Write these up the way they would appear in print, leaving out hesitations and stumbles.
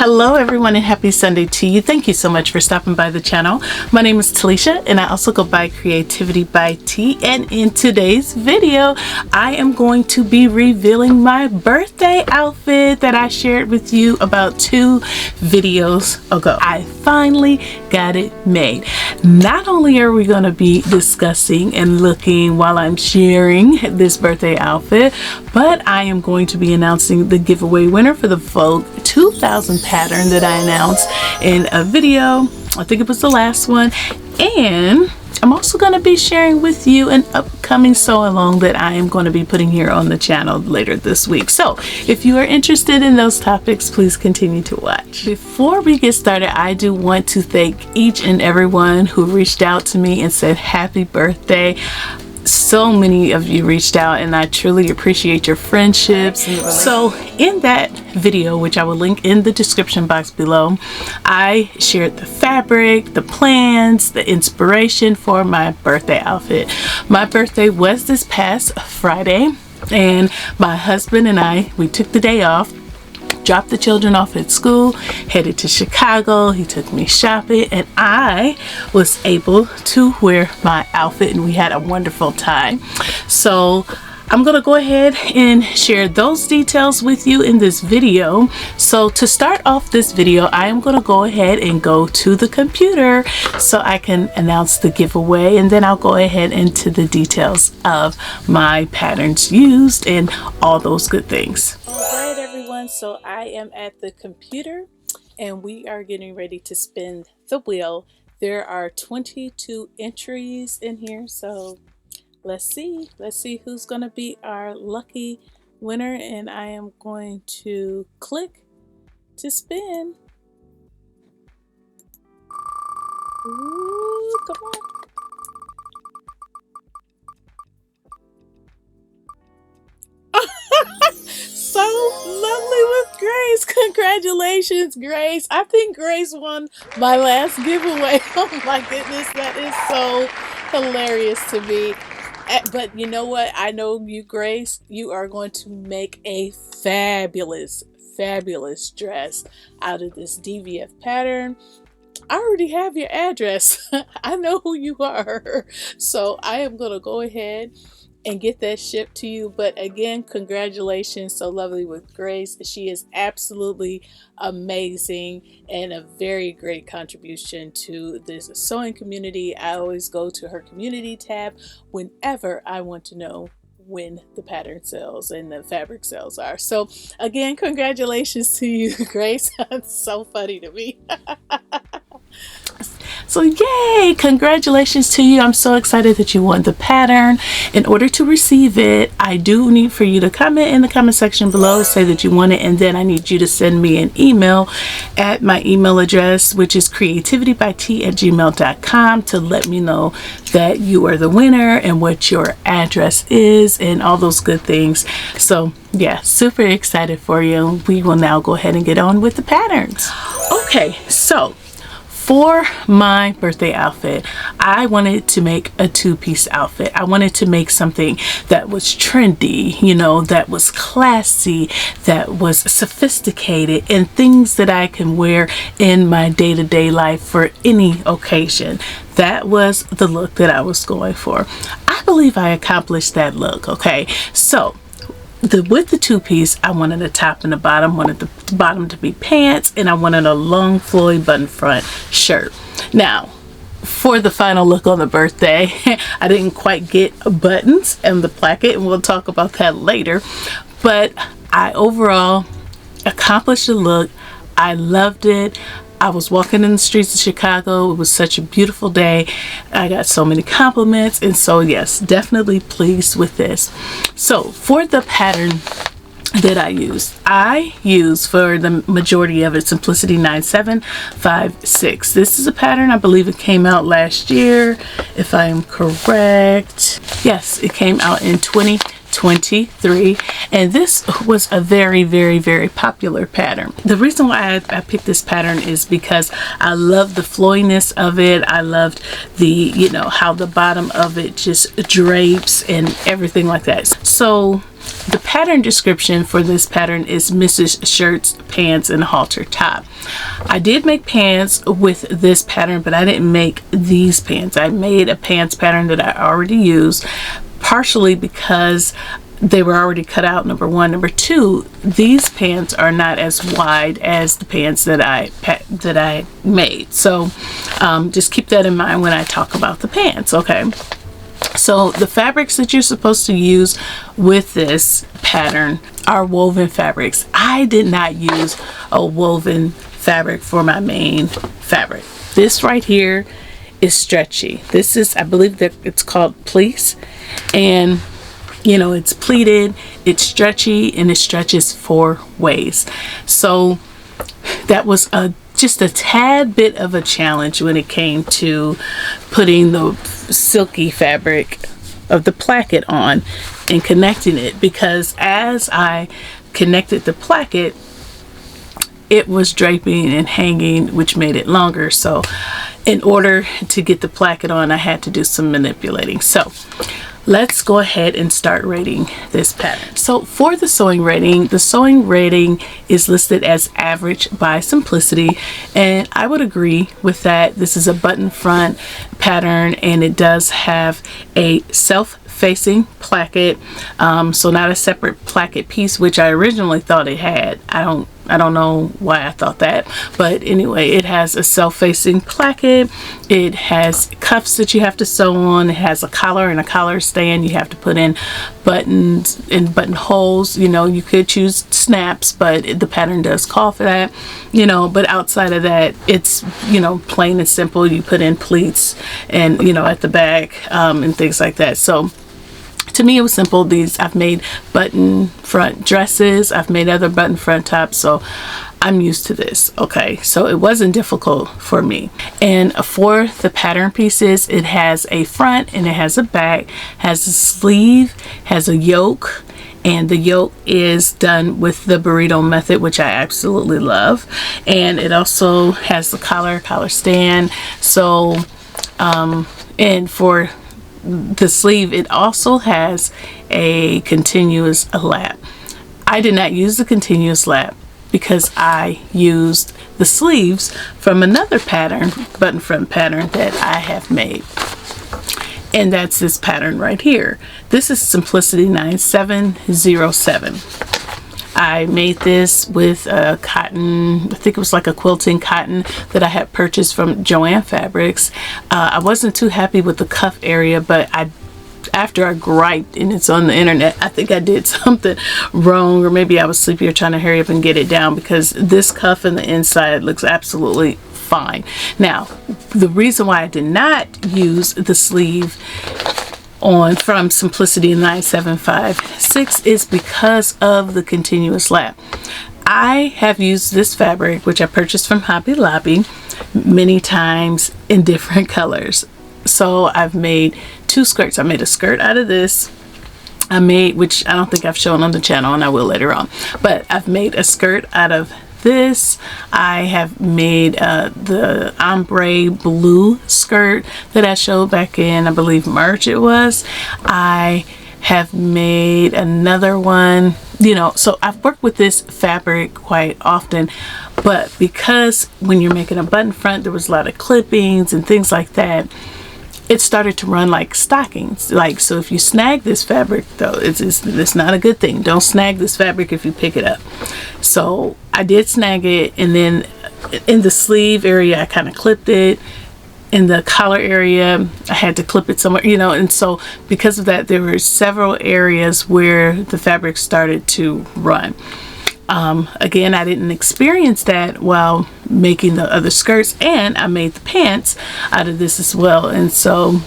Hello everyone and happy Sunday to you. Thank you so much for stopping by the channel. My name is Talisha and I also go by CreativiTeeByT, and in today's video I am going to be revealing my birthday outfit that I shared with you about 2 videos ago. I finally got it made. Not only are we going to be discussing and looking while I'm sharing this birthday outfit, but I am going to be announcing the giveaway winner for the Vogue 2000 pattern that I announced in a video. I think it was the last one. And I'm also going to be sharing with you an upcoming sew along that I am going to be putting here on the channel later this week. So if you are interested in those topics, please continue to watch. Before we get started, I do want to thank each and everyone who reached out to me and said happy birthday. So many of you reached out and I truly appreciate your friendships. So in that video, which I will link in the description box below, I shared the fabric, the plans, the inspiration for my birthday outfit. My birthday was this past Friday and my husband and I, we took the day off, dropped the children off at school, headed to Chicago. He took me shopping and I was able to wear my outfit and we had a wonderful time. So I'm gonna go ahead and share those details with you in this video. So to start off this video, I am gonna go ahead and go to the computer so I can announce the giveaway, and then I'll go ahead into the details of my patterns used and all those good things. All right everyone, so I am at the computer and we are getting ready to spin the wheel. There are 22 entries in here, so let's see who's gonna be our lucky winner, and I am going to click to spin. Ooh, come on. So lovely with Grace. Congratulations, Grace. I think Grace won my last giveaway. Oh my goodness, that is so hilarious to me. But you know what? I know you, Grace. You are going to make a fabulous dress out of this DVF pattern. I already have your address. I know who you are. So I am going to go ahead and get that shipped to you. But again, congratulations. So lovely with Grace. She is absolutely amazing and a very great contribution to this sewing community. I always go to her community tab whenever I want to know when the pattern sales and the fabric sales are. So again, congratulations to you, Grace. It's so funny to me. So yay, congratulations to you. I'm so excited that you won the pattern. In order to receive it, I do need for you to comment in the comment section below, say that you want it, and then I need you to send me an email at my email address, which is creativitybyt@gmail.com, to let me know that you are the winner and what your address is and all those good things. So yeah, super excited for you. We will now go ahead and get on with the patterns. Okay, so for my birthday outfit, I wanted to make a 2-piece outfit. I wanted to make something that was trendy, you know, that was classy, that was sophisticated, and things that I can wear in my day-to-day life for any occasion. That was the look that I was going for. I believe I accomplished that look, okay? So with the 2-piece, I wanted a top and a bottom, wanted the bottom to be pants, and I wanted a long flowy button front shirt. Now, for the final look on the birthday, I didn't quite get buttons and the placket, and we'll talk about that later. But I overall accomplished the look. I loved it. I was walking in the streets of Chicago. It was such a beautiful day. I got so many compliments, and so yes, definitely pleased with this. So for the pattern that I use for the majority of it, Simplicity 9756. This is a pattern, I believe it came out last year, if I am correct. Yes, it came out in 2023, and this was a very popular pattern. The reason why I picked this pattern is because I love the flowiness of it. I loved the, you know, how the bottom of it just drapes and everything like that. So the pattern description for this pattern is Mrs. Shirts, Pants, and Halter Top. I did make pants with this pattern, but I didn't make these pants. I made a pants pattern that I already used, partially because they were already cut out, number one. Number two, these pants are not as wide as the pants that I made. So just keep that in mind when I talk about the pants, okay? So the fabrics that you're supposed to use with this pattern are woven fabrics. I did not use a woven fabric for my main fabric. This right here is stretchy. This is, I believe that it's called fleece, and you know, it's pleated, it's stretchy, and it stretches 4 ways. So that was just a tad bit of a challenge when it came to putting the silky fabric of the placket on and connecting it, because as I connected the placket, it was draping and hanging, which made it longer. So in order to get the placket on, I had to do some manipulating. So let's go ahead and start rating this pattern. So for the sewing rating is listed as average by Simplicity, and I would agree with that. This is a button front pattern, and it does have a self-facing placket, so not a separate placket piece, which I originally thought it had. I don't know why I thought that, but anyway, it has a self-facing placket. It has cuffs that you have to sew on. It has a collar and a collar stand. You have to put in buttons and buttonholes. You know, you could choose snaps, but the pattern does call for that, you know. But outside of that, it's, you know, plain and simple. You put in pleats and, you know, at the back and things like that. So to me, it was simple. I've made button front dresses, I've made other button front tops, so I'm used to this, okay? So it wasn't difficult for me. And for the pattern pieces, it has a front and it has a back, has a sleeve, has a yoke, and the yoke is done with the burrito method, which I absolutely love. And it also has the collar stand. So and for the sleeve, it also has a continuous lap. I did not use the continuous lap because I used the sleeves from another pattern, button front pattern that I have made, and that's this pattern right here. This is Simplicity 9707. I made this with a cotton, I think it was like a quilting cotton that I had purchased from Joann Fabrics. I wasn't too happy with the cuff area, but after I griped, and it's on the internet, I think I did something wrong, or maybe I was sleepy or trying to hurry up and get it down, because this cuff in the inside looks absolutely fine. Now, the reason why I did not use the sleeve from Simplicity 9756 is because of the continuous lap. I have used this fabric, which I purchased from Hobby Lobby, many times in different colors. So I've made 2 skirts. I made a skirt out of this. Which I don't think I've shown on the channel, and I will later on, but I've made a skirt out of this. I have made the ombre blue skirt that I showed back in, I believe, March it was. I have made another one, you know. So I've worked with this fabric quite often, but because when you're making a button front, there was a lot of clippings and things like that, it started to run like stockings. Like, so if you snag this fabric, though, it's not a good thing. Don't snag this fabric if you pick it up. So I did snag it, and then in the sleeve area I kind of clipped it. In the collar area I had to clip it somewhere, you know. And so because of that, there were several areas where the fabric started to run. Again, I didn't experience that while making the other skirts, and I made the pants out of this as well, and so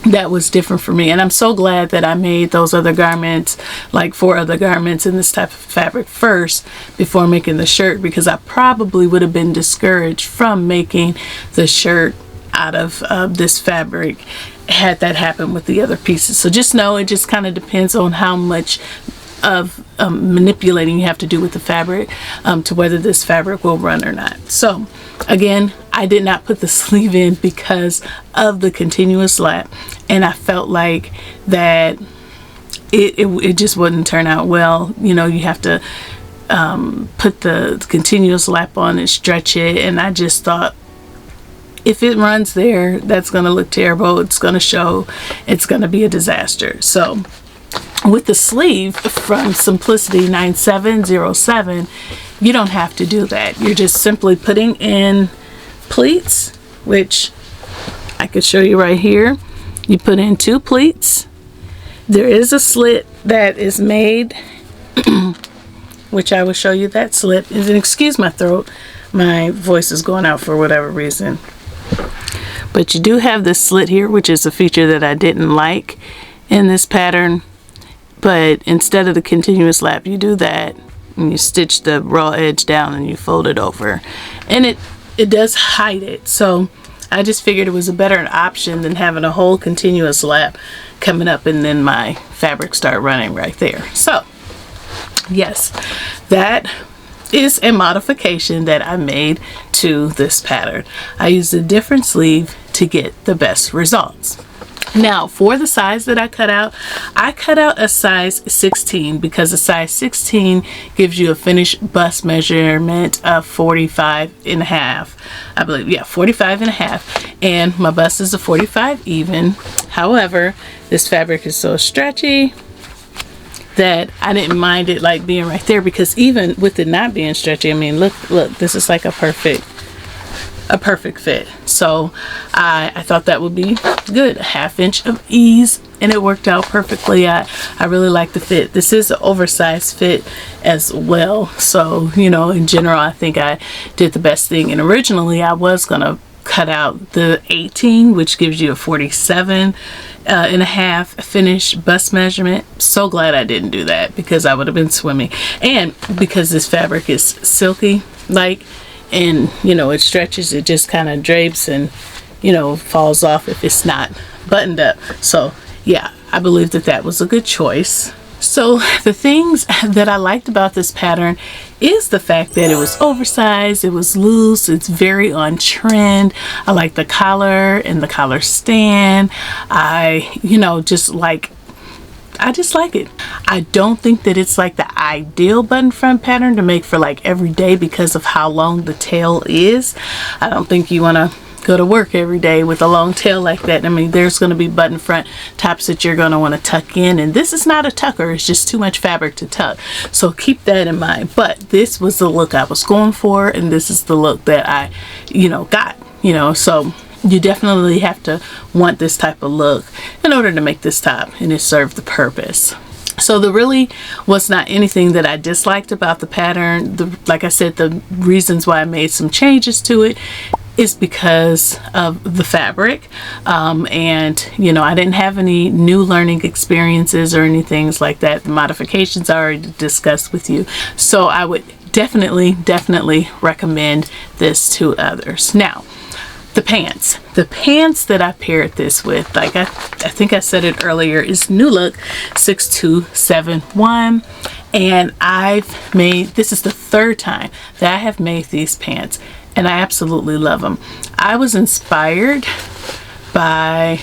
that was different for me. And I'm so glad that I made those other garments, like 4 other garments in this type of fabric first before making the shirt, because I probably would have been discouraged from making the shirt out of this fabric had that happened with the other pieces. So just know it just kind of depends on how much of manipulating you have to do with the fabric to whether this fabric will run or not. So again, I did not put the sleeve in because of the continuous lap, and I felt like that it just wouldn't turn out well. You know, you have to put the continuous lap on and stretch it, and I just thought, if it runs there, that's going to look terrible. It's going to show. It's going to be a disaster. So with the sleeve from Simplicity 9707, you don't have to do that. You're just simply putting in pleats, which I could show you right here. You put in 2 pleats. There is a slit that is made, which I will show you that slit. And excuse my throat. My voice is going out for whatever reason. But you do have this slit here, which is a feature that I didn't like in this pattern. But instead of the continuous lap, you do that and you stitch the raw edge down and you fold it over, and it does hide it. So I just figured it was a better option than having a whole continuous lap coming up and then my fabric start running right there. So yes, that is a modification that I made to this pattern. I used a different sleeve to get the best results. Now for the size that I cut out a size 16 because a size 16 gives you a finished bust measurement of 45.5. I believe, yeah, 45.5, and my bust is a 45 even. However, this fabric is so stretchy that I didn't mind it like being right there, because even with it not being stretchy, I mean, look, this is like a perfect fit. So I thought that would be good, a 1/2 inch of ease, and it worked out perfectly. I really like the fit. This is an oversized fit as well, so you know, in general I think I did the best thing. And originally I was gonna cut out the 18, which gives you a 47.5 finished bust measurement. So glad I didn't do that, because I would have been swimming. And because this fabric is silky like, and you know, it stretches, it just kind of drapes and, you know, falls off if it's not buttoned up. So yeah, I believe that that was a good choice. So the things that I liked about this pattern is the fact that it was oversized, it was loose, it's very on trend. I like the collar and the collar stand. I just like it. I don't think that it's like the ideal button front pattern to make for like every day because of how long the tail is. I don't think you want to go to work every day with a long tail like that. I mean, there's going to be button front tops that you're going to want to tuck in, and this is not a tucker. It's just too much fabric to tuck. So keep that in mind. But this was the look I was going for, and this is the look that I, got, so you definitely have to want this type of look in order to make this top, and it served the purpose. So there really was not anything that I disliked about the pattern. Like I said, the reasons why I made some changes to it is because of the fabric, and I didn't have any new learning experiences or anything like that. The modifications I already discussed with you, so I would definitely recommend this to others. Now the pants that I paired this with, like I think I said it earlier, is New Look 6271, and this is the 3rd time that I have made these pants, and I absolutely love them. I was inspired by,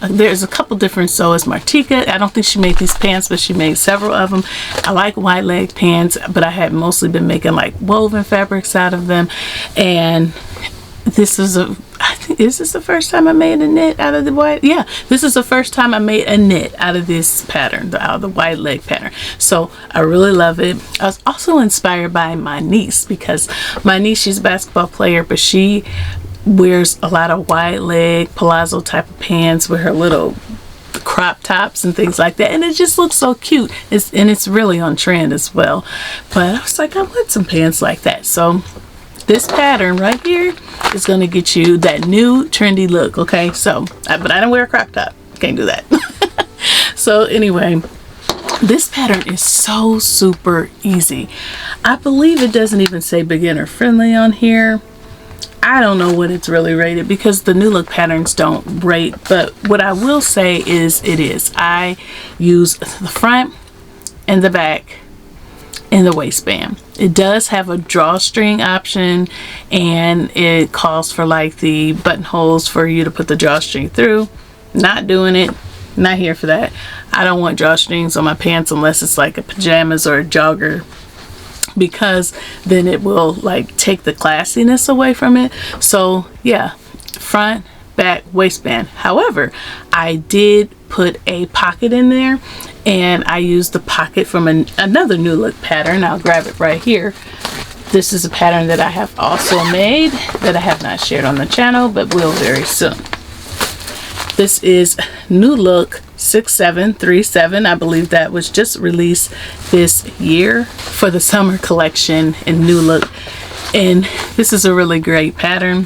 there's a couple different sewers. Martika, I don't think she made these pants, but she made several of them. I like wide leg pants, but I had mostly been making like woven fabrics out of them. And this is is this the first time I made a knit out of the white? Yeah, this is the first time I made a knit out of this pattern, out of the wide leg pattern. So I really love it. I was also inspired by my niece, because my niece, she's a basketball player, but she wears a lot of wide leg palazzo type of pants with her little crop tops and things like that, and it just looks so cute. It's really on trend as well. But I was like, I want some pants like that. So this pattern right here is going to get you that new trendy look. Okay, so but I don't wear a crop top, can't do that. So anyway, this pattern is so super easy. I believe it doesn't even say beginner friendly on here. I don't know what it's really rated, because the New Look patterns don't rate, but what I will say is it is. I use the front and the back and the waistband. It does have a drawstring option, and it calls for like the buttonholes for you to put the drawstring through. Not doing it, not here for that. I don't want drawstrings on my pants unless it's like a pajamas or a jogger, because then it will like take the classiness away from it. So yeah, front, back, waistband. However, I did put a pocket in there, and I used the pocket from another New Look pattern. I'll grab it right here. This is a pattern that I have also made that I have not shared on the channel, but will very soon. This is New Look 6737. I believe that was just released this year for the summer collection in New Look. And this is a really great pattern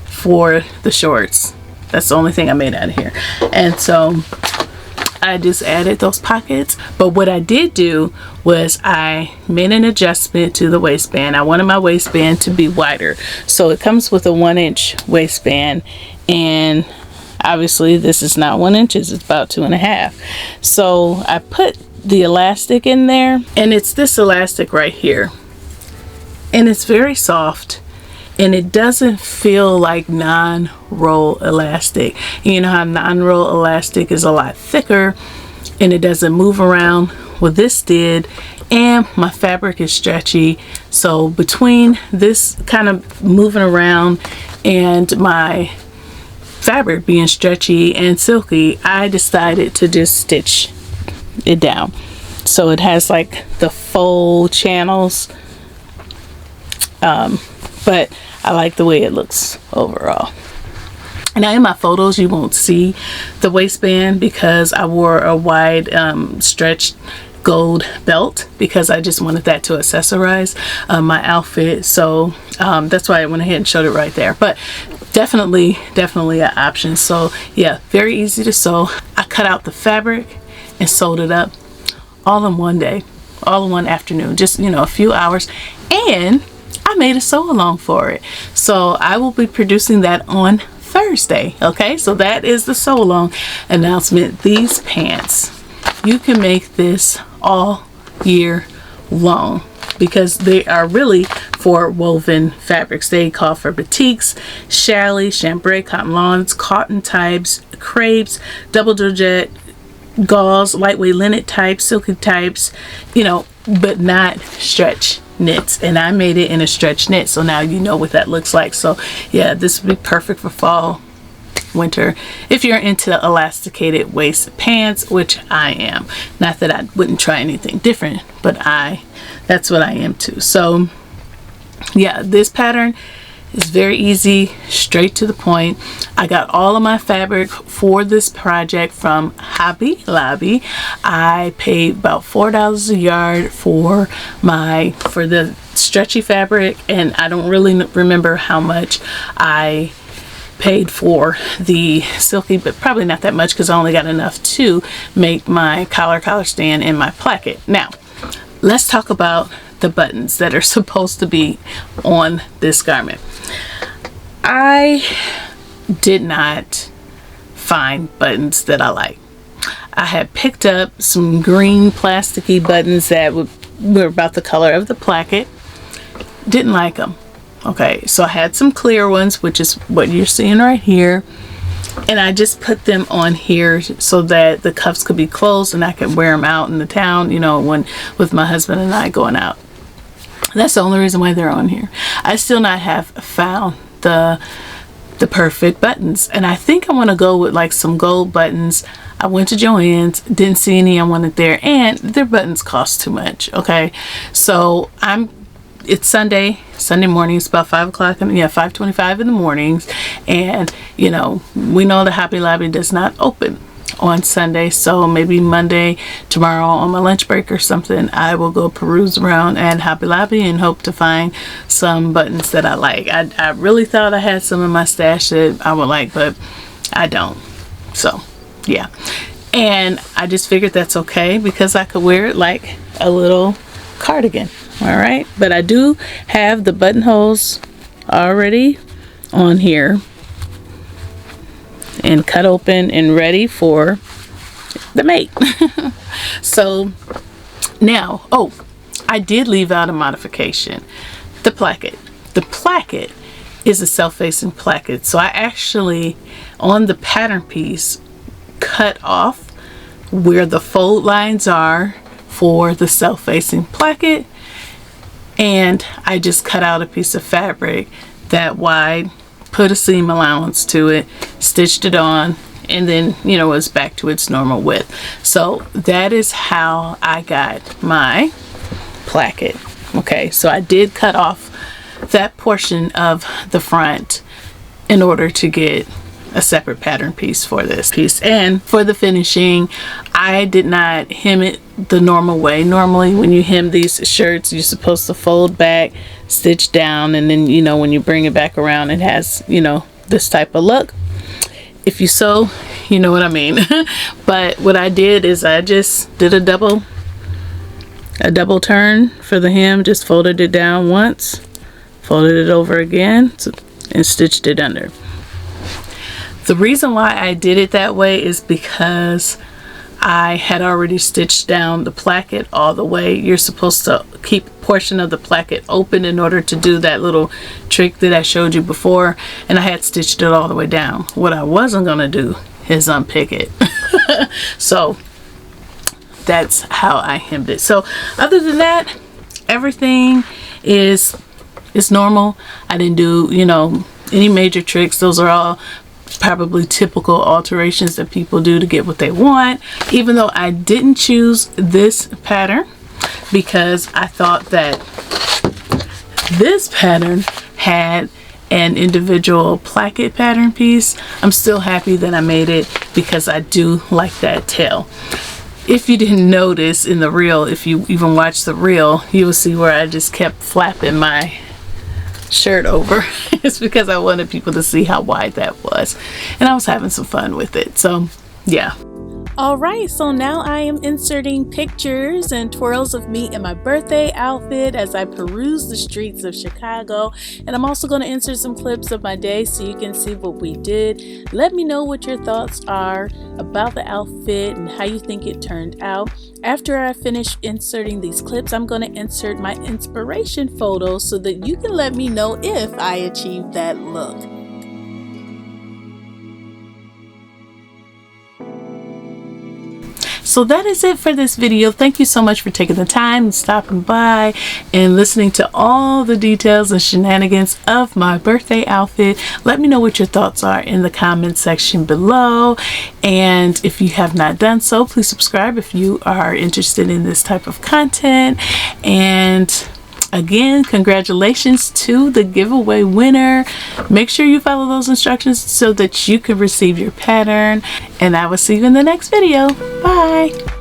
for the shorts. That's the only thing I made out of here. And so I just added those pockets. But what I did do was I made an adjustment to the waistband. I wanted my waistband to be wider. So it comes with a 1-inch waistband, and obviously this is not 1 inch, it's about 2.5. So I put the elastic in there, and it's this elastic right here, and it's very soft, and it doesn't feel like non-roll elastic. You know how non-roll elastic is a lot thicker and it doesn't move around? Well, this did, and my fabric is stretchy. So between this kind of moving around and my fabric being stretchy and silky, I decided to just stitch it down. So it has like the fold channels, but I like the way it looks overall. Now in my photos you won't see the waistband because I wore a wide stretched gold belt, because I just wanted that to accessorize my outfit. So that's why I went ahead and showed it right there. But definitely an option. So yeah, very easy to sew. I cut out the fabric and sewed it up all in one day, all in one afternoon, just, you know, a few hours. And I made a sew along for it. So I will be producing that on Thursday. Okay, so that is the sew along announcement. These pants, you can make this all year long because they are really for woven fabrics. They call for batiks, challis, chambray, cotton lawns, cotton types, crepes, double georgette, gauze, lightweight linen types, silky types, you know, but not stretch knits. And I made it in a stretch knit, so now you know what that looks like. So yeah, this would be perfect for fall, winter, if you're into elasticated waist pants, which I am. Not that I wouldn't try anything different, but that's what I am too. So yeah, this pattern is very easy, straight to the point. I got all of my fabric for this project from Hobby Lobby. I paid about $4 a yard for the stretchy fabric, and I don't really remember how much I paid for the silky, but probably not that much because I only got enough to make my collar stand and my placket. Now let's talk about the buttons that are supposed to be on this garment. I did not find buttons that I like. I had picked up some green plasticky buttons that were about the color of the placket. Didn't like them. Okay, so I had some clear ones, which is what you're seeing right here, and I just put them on here so that the cuffs could be closed and I could wear them out in the town, you know, when with my husband and I going out. That's the only reason why they're on here. I still not have found the perfect buttons, and I think I want to go with like some gold buttons. I went to Joann's, didn't see any I wanted there, and their buttons cost too much. Okay, so it's Sunday morning. It's about 5 o'clock, 5:25 in the mornings, and you know, we know the Hobby Lobby does not open on Sunday, so maybe Monday, tomorrow on my lunch break or something, I will go peruse around at Hobby Lobby and hope to find some buttons that I like. I really thought I had some in my stash that I would like, but I don't. So yeah, and I just figured that's okay because I could wear it like a little cardigan. All right, but I do have the buttonholes already on here and cut open and ready for the mate. So now, oh, I did leave out a modification. The placket. The placket is a self-facing placket. So I actually, on the pattern piece, cut off where the fold lines are for the self-facing placket, and I just cut out a piece of fabric that wide, put a seam allowance to it, stitched it on, and then, you know, it's back to its normal width. So that is how I got my placket. Okay, so I did cut off that portion of the front in order to get a separate pattern piece for this piece. And for the finishing, I did not hem it the normal way. Normally when you hem these shirts, you're supposed to fold back, stitch down, and then, you know, when you bring it back around, it has, you know, this type of look. If you sew, you know what I mean. But what I did is I just did a double turn for the hem, just folded it down once, folded it over again, and stitched it under. The reason why I did it that way is because I had already stitched down the placket all the way. You're supposed to keep a portion of the placket open in order to do that little trick that I showed you before, and I had stitched it all the way down. What I wasn't gonna do is unpick it. So that's how I hemmed it. So other than that, everything is normal. I didn't do, you know, any major tricks. Those are all probably typical alterations that people do to get what they want, even though I didn't choose this pattern because I thought that this pattern had an individual placket pattern piece. I'm still happy that I made it because I do like that tail. If you didn't notice in the reel, if you even watch the reel, you will see where I just kept flapping my shirt over. It's because I wanted people to see how wide that was, and I was having some fun with it. So yeah. Alright, so now I am inserting pictures and twirls of me in my birthday outfit as I peruse the streets of Chicago, and I'm also going to insert some clips of my day so you can see what we did. Let me know what your thoughts are about the outfit and how you think it turned out. After I finish inserting these clips, I'm going to insert my inspiration photos so that you can let me know if I achieved that look. So that is it for this video. Thank you so much for taking the time and stopping by and listening to all the details and shenanigans of my birthday outfit. Let me know what your thoughts are in the comment section below. And if you have not done so, please subscribe if you are interested in this type of content. And again, congratulations to the giveaway winner. Make sure you follow those instructions so that you can receive your pattern, and I will see you in the next video. Bye.